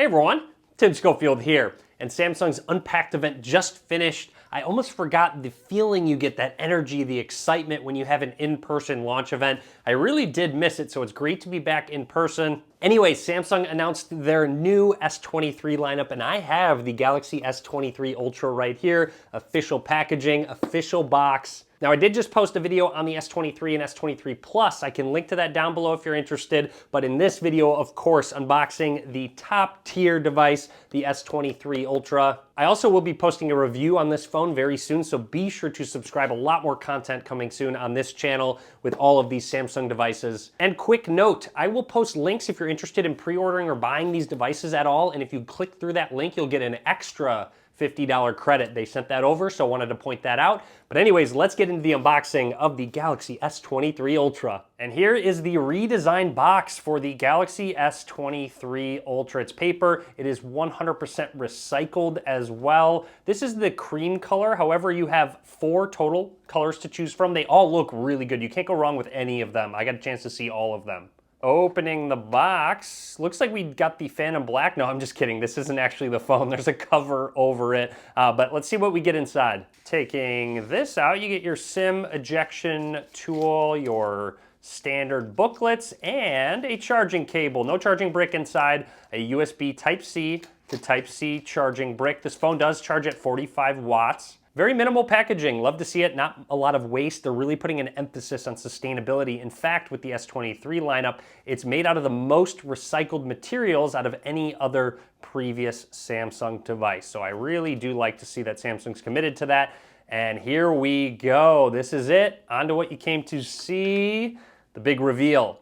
Hey everyone, Tim Schofield here, and Samsung's Unpacked event just finished. I almost forgot the feeling you get, that energy, the excitement when you have an in-person launch event. I really did miss it, so it's great to be back in person. Anyway, Samsung announced their new S23 lineup, and I have the Galaxy S23 Ultra right here. Official packaging, official box. Now I did just post a video on the S23 and S23 Plus. I can link to that down below if you're interested. But in this video, of course, unboxing the top tier device, the S23 Ultra. I also will be posting a review on this phone very soon, so be sure to subscribe. A lot more content coming soon on this channel with all of these Samsung devices. And quick note, I will post links if you're interested in pre-ordering or buying these devices at all. And if you click through that link, you'll get an extra $50 credit. They sent that over, so I wanted to point that out. But anyways, let's get into the unboxing of the Galaxy S23 Ultra. And here is the redesigned box for the Galaxy S23 Ultra. It's paper, it is 100% recycled as well. This is the cream color, however you have 4 total colors to choose from. They all look really good. You can't go wrong with any of them. I got a chance to see all of them. Opening the box, looks like we got the Phantom Black. No, I'm just kidding. This isn't actually the phone. There's a cover over it, but let's see what we get inside. Taking this out, you get your SIM ejection tool, your standard booklets, and a charging cable. No charging brick inside, a USB Type-C to Type-C charging brick. This phone does charge at 45 watts. Very minimal packaging, love to see it, not a lot of waste. They're really putting an emphasis on sustainability. In fact, with the S23 lineup, it's made out of the most recycled materials out of any other previous Samsung device. So I really do like to see that Samsung's committed to that. And here we go, this is it. On to what you came to see, the big reveal.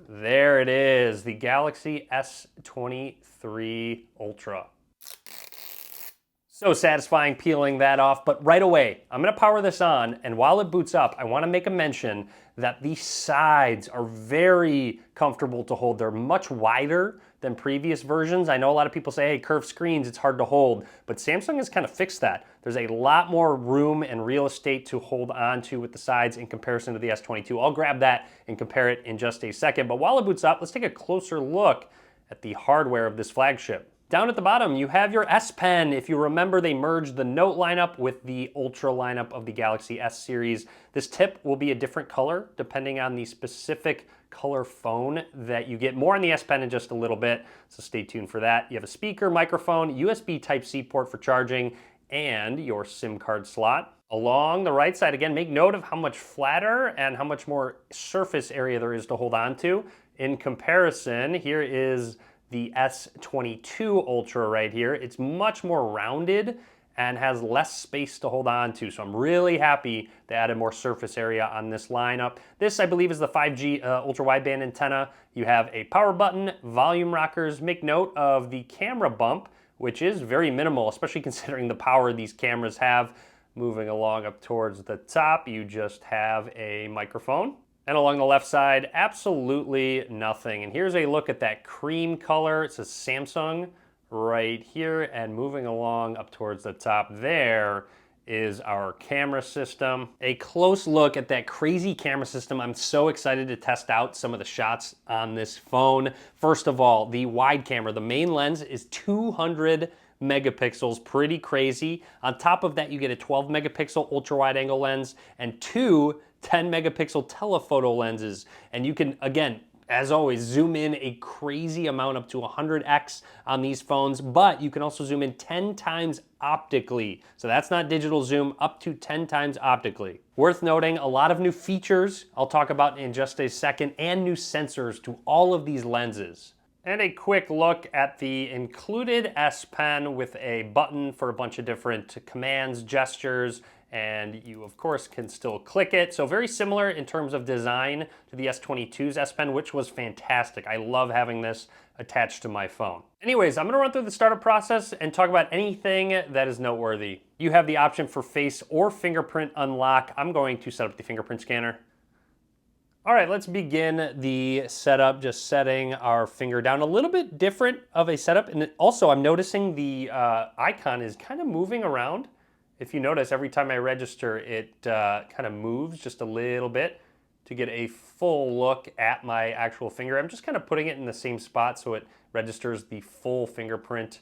There it is, the Galaxy S23 Ultra. So satisfying peeling that off, but right away, I'm gonna power this on, and while it boots up, I wanna make a mention that the sides are very comfortable to hold. They're much wider than previous versions. I know a lot of people say, hey, curved screens, it's hard to hold, but Samsung has kind of fixed that. There's a lot more room and real estate to hold on to with the sides in comparison to the S22. I'll grab that and compare it in just a second, but while it boots up, let's take a closer look at the hardware of this flagship. Down at the bottom, you have your S Pen. If you remember, they merged the Note lineup with the Ultra lineup of the Galaxy S series. This tip will be a different color depending on the specific color phone that you get. More on the S Pen in just a little bit, so stay tuned for that. You have a speaker, microphone, USB Type-C port for charging, and your SIM card slot. Along the right side, again, make note of how much flatter and how much more surface area there is to hold on to. In comparison, here is the S22 Ultra right here. It's much more rounded and has less space to hold on to. So I'm really happy they added more surface area on this lineup. This, I believe, is the 5G ultra wideband antenna. You have a power button, volume rockers. Make note of the camera bump, which is very minimal, especially considering the power these cameras have. Moving along up towards the top, you just have a microphone. And along the left side, absolutely nothing. And here's a look at that cream color. It says Samsung right here. And moving along up towards the top there is our camera system. A close look at that crazy camera system. I'm so excited to test out some of the shots on this phone. First of all, the wide camera. The main lens is 200 megapixels, pretty crazy. On top of that, you get a 12 megapixel ultra wide angle lens and 2 10 megapixel telephoto lenses. And you can, again, as always, zoom in a crazy amount up to 100x on these phones, but you can also zoom in 10 times optically. So that's not digital zoom, up to 10 times optically. Worth noting, a lot of new features I'll talk about in just a second, and new sensors to all of these lenses. And a quick look at the included S Pen with a button for a bunch of different commands, gestures, and you of course can still click it. So very similar in terms of design to the S22's S Pen, which was fantastic. I love having this attached to my phone. Anyways, I'm gonna run through the startup process and talk about anything that is noteworthy. You have the option for face or fingerprint unlock. I'm going to set up the fingerprint scanner. All right, let's begin the setup, just setting our finger down. A little bit different of a setup, and also I'm noticing the icon is kind of moving around. If you notice, every time I register, it kind of moves just a little bit. to get a full look at my actual finger. I'm just kind of putting it in the same spot so it registers the full fingerprint.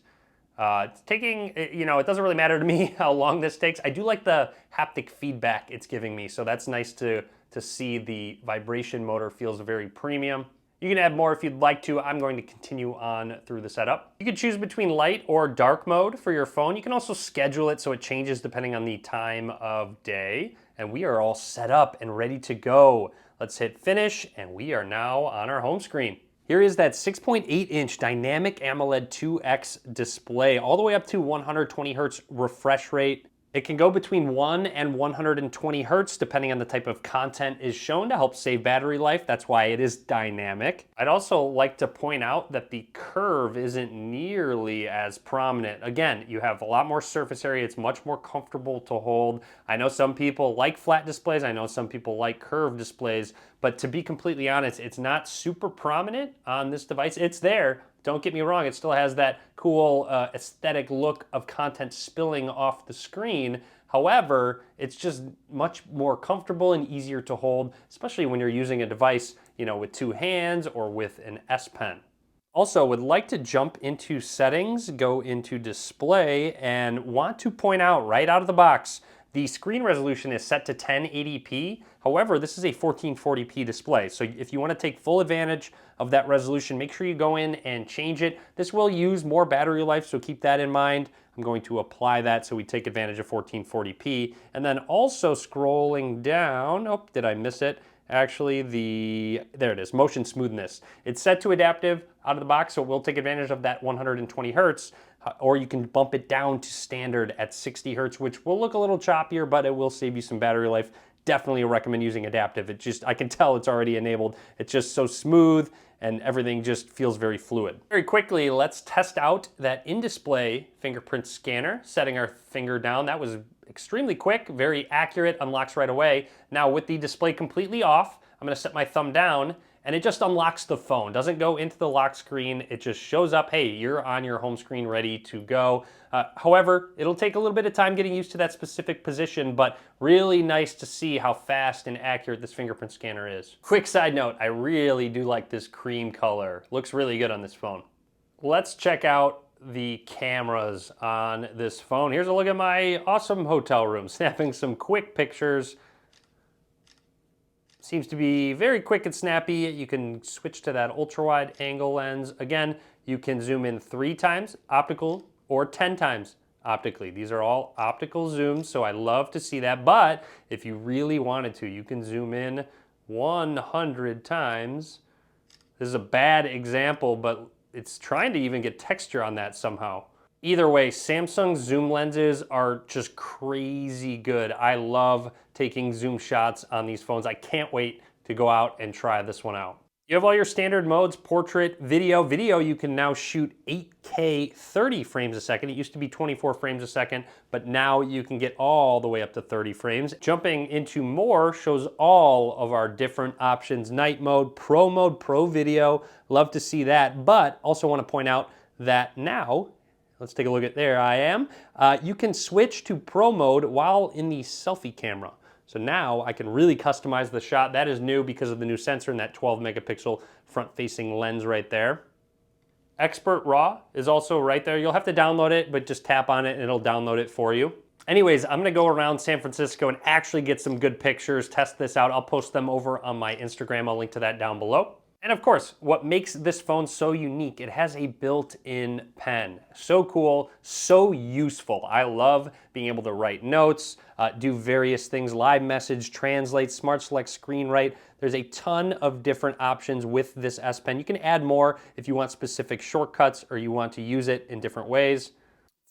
It's taking, you know, it doesn't really matter to me how long this takes. I do like the haptic feedback it's giving me, so that's nice to see. The vibration motor feels very premium. You can add more if you'd like to. I'm going to continue on through the setup. You can choose between light or dark mode for your phone. You can also schedule it so it changes depending on the time of day. And we are all set up and ready to go. Let's hit finish, and we are now on our home screen. Here is that 6.8-inch dynamic AMOLED 2X display, all the way up to 120 hertz refresh rate. It can go between 1 and 120 hertz depending on the type of content is shown to help save battery life. That's why it is dynamic. I'd also like to point out that the curve isn't nearly as prominent. Again, you have a lot more surface area. It's much more comfortable to hold. I know some people like flat displays. I know some people like curved displays, but to be completely honest, it's not super prominent on this device. It's there. Don't get me wrong, it still has that cool aesthetic look of content spilling off the screen. However, it's just much more comfortable and easier to hold, especially when you're using a device, you know, with two hands or with an S Pen. Also, would like to jump into settings, go into display, and want to point out right out of the box, the screen resolution is set to 1080p. However, this is a 1440p display. So if you want to take full advantage of that resolution, make sure you go in and change it. This will use more battery life, so keep that in mind. I'm going to apply that so we take advantage of 1440p. And then also scrolling down, oh, did I miss it? Actually, there it is, motion smoothness. It's set to adaptive out of the box, so it will take advantage of that 120 hertz, or you can bump it down to standard at 60 hertz, which will look a little choppier, but it will save you some battery life. Definitely recommend using adaptive. It just, I can tell it's already enabled. It's just so smooth and everything just feels very fluid. Very quickly, let's test out that in-display fingerprint scanner. Setting our finger down, that was extremely quick, very accurate, unlocks right away. Now with the display completely off, I'm gonna set my thumb down and it just unlocks the phone. Doesn't go into the lock screen. It just shows up, hey, you're on your home screen ready to go. However, it'll take a little bit of time getting used to that specific position, but really nice to see how fast and accurate this fingerprint scanner is. Quick side note, I really do like this cream color. Looks really good on this phone. Let's check out the cameras on this phone. Here's a look at my awesome hotel room, snapping some quick pictures. Seems to be very quick and snappy. You can switch to that ultra wide angle lens. Again, you can zoom in 3 times optical or 10 times optically. These are all optical zooms, so I love to see that. But if you really wanted to, you can zoom in 100 times. This is a bad example, but it's trying to even get texture on that somehow. Either way, Samsung zoom lenses are just crazy good. I love taking zoom shots on these phones. I can't wait to go out and try this one out. You have all your standard modes, portrait, video. Video, you can now shoot 8K 30 frames a second. It used to be 24 frames a second, but now you can get all the way up to 30 frames. Jumping into more shows all of our different options. Night mode, pro video. Love to see that, but also want to point out that now, let's take a look at there I am. You can switch to pro mode while in the selfie camera. So now I can really customize the shot. That is new because of the new sensor and that 12 megapixel front facing lens right there. Expert RAW is also right there. You'll have to download it, but just tap on it and it'll download it for you. Anyways, I'm gonna go around San Francisco and actually get some good pictures, test this out. I'll post them over on my Instagram. I'll link to that down below. And of course, what makes this phone so unique, it has a built-in pen. So cool, so useful. I love being able to write notes, do various things, live message, translate, smart select, screen write. There's a ton of different options with this S Pen. You can add more if you want specific shortcuts or you want to use it in different ways.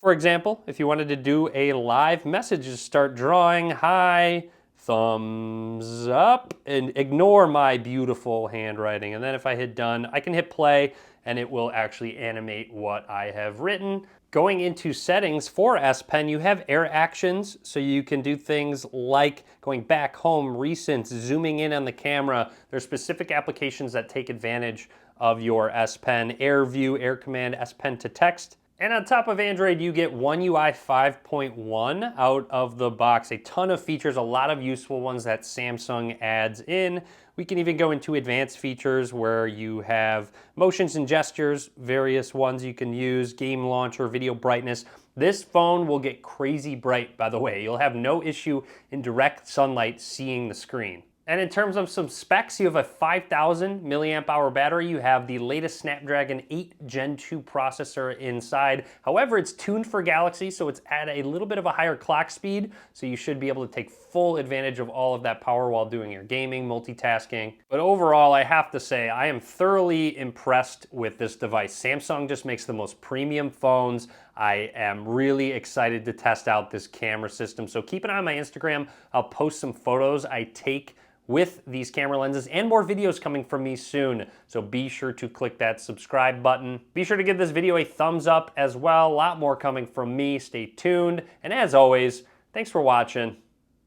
For example, if you wanted to do a live message, just start drawing, hi, thumbs up, and ignore my beautiful handwriting. And then if I hit done, I can hit play and it will actually animate what I have written. Going into settings for S Pen, you have air actions, so you can do things like going back home, recents, zooming in on the camera. There's specific applications that take advantage of your S Pen. Air view, air command, S Pen to text. And on top of Android, you get One UI 5.1 out of the box. A ton of features, a lot of useful ones that Samsung adds in. We can even go into advanced features where you have motions and gestures, various ones you can use, game launcher, video brightness. This phone will get crazy bright, by the way. You'll have no issue in direct sunlight seeing the screen. And in terms of some specs, you have a 5,000 milliamp hour battery. You have the latest Snapdragon 8 Gen 2 processor inside. However, it's tuned for Galaxy, so it's at a little bit of a higher clock speed. So you should be able to take full advantage of all of that power while doing your gaming, multitasking. But overall, I have to say, I am thoroughly impressed with this device. Samsung just makes the most premium phones. I am really excited to test out this camera system. So keep an eye on my Instagram. I'll post some photos I take with these camera lenses and more videos coming from me soon. So be sure to click that subscribe button. Be sure to give this video a thumbs up as well. A lot more coming from me. Stay tuned. And as always, thanks for watching.